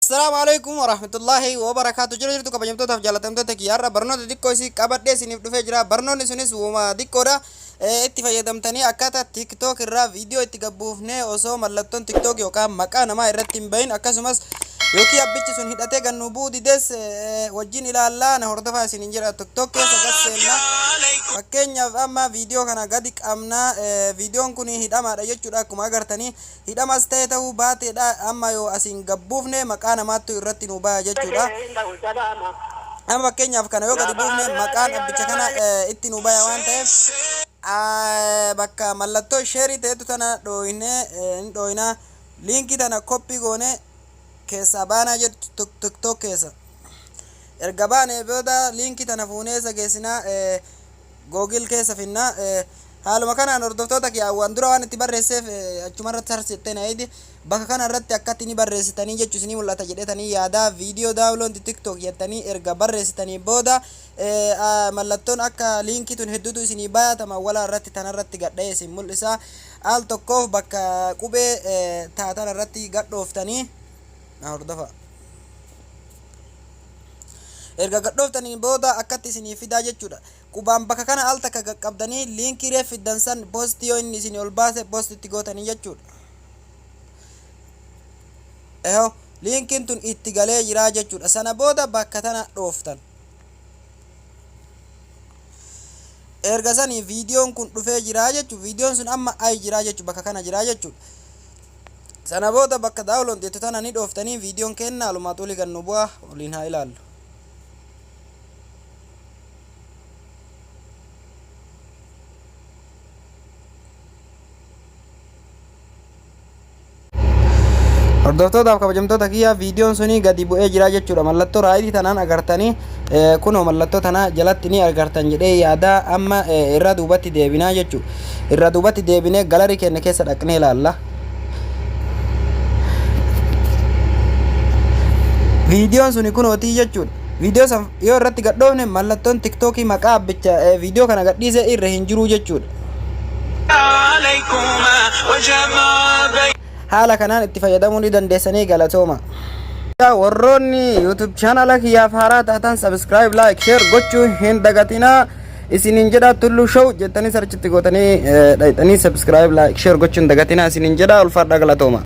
السلام عليكم ورحمة الله وبركاته. جرجرتو كبجمتو تف جالتمتو تكيارا برنو ديكو سي كبدي سنيف دفجرا برنو نسونس وما ديكو دا itti fayyadamtanii akkata TikTok irraa video itti gabbuufne osoo mallattoon TikTok yookaan maqaa namaa irratti hin bahin akkasumas yookiin abbichi sun hidhatee gannu buudides wajjin ilaallaa na hordofaa isiniin jira TikTok keessa gasseena fakkeenyaaf amma video kana gadi qabna videoon kun hidhamaadha jechuudha akkuma agartanii hidhamas ta'e ta'uu baateedha amma yoo asiin gabbuufne maqaa namaattu irratti nu baya jechuudha amma fakkeenyaaf kana yoo gadi buufne maqaan abbicha kana itti nu baya waan ta'eef bakka mallattoo share ta'etu tana dhoyina linki tana copy goone keessa baana jettu TikTok keessa erga baane booda linki tana fuunee sageessina Google keessa finna haaluma kanaan hordoftoota kiyyaawwan dura waan itti barreesseef achumarratti sarsittanii ayidi bakka kana irratti akkatti ni barreessitanii jechuun isinii mul'ata jedhetanii yaada video download TikTok jettanii erga barreessitanii booda mallattoon akka linki tun hedduutu isinii baay'atama wala irratti tanarratti gadhee isin mul'isa al tokkoof bakka qubee taatan irratti gadhooftanii hordofa erga gadhooftanii booda akkatti isinii fidaa jechuudha qubaan bakka kana al takka qaqqabdanii linkii reef fiddan san post yoo inni isin ol baase post itti gootanii jechuudha linkiin tun itti galee jira jechuudha sana booda bakka tana dhooftan erga sanii videoon kun dhufee jira jechuudha videoon sun amma ay jira jechuudha bakka kana jira jechuudha sana booda bakka download jettu tana ni dhooftanii videoon kenna alumaa xuli gannu bu'a waliin haa ilaallu hordoftoota kabajamtoota kiyya videoon suni gadi bu'ee jira jechuudha mallattoo raayidii tanaan agartanii kunoo mallattoo tana jalatti ni agartan jedhee yaada amma irra duubatti deebinaa jechuudha irra duubatti deebinee galarii keenya keessa dhaqnee ilaalla videoon suni kunooti jechuudha video san yoo irratti gadhoofne mallattoon TikTok maqaa abbicha video kana gadhiise irra hin jiru jechuudha haala kanaan itti fayyadamuu ni dandeessanii galatooma warroonni YouTube channel kiyyaaf haaraa taatan subscribe like share gochuu hin dagatinaa isiniin jedha Tulluu Show jettanii sarchitti gootanii dhayxanii subscribe like share gochuu hin dagatinaa isiniin jedha ulfaadha galatooma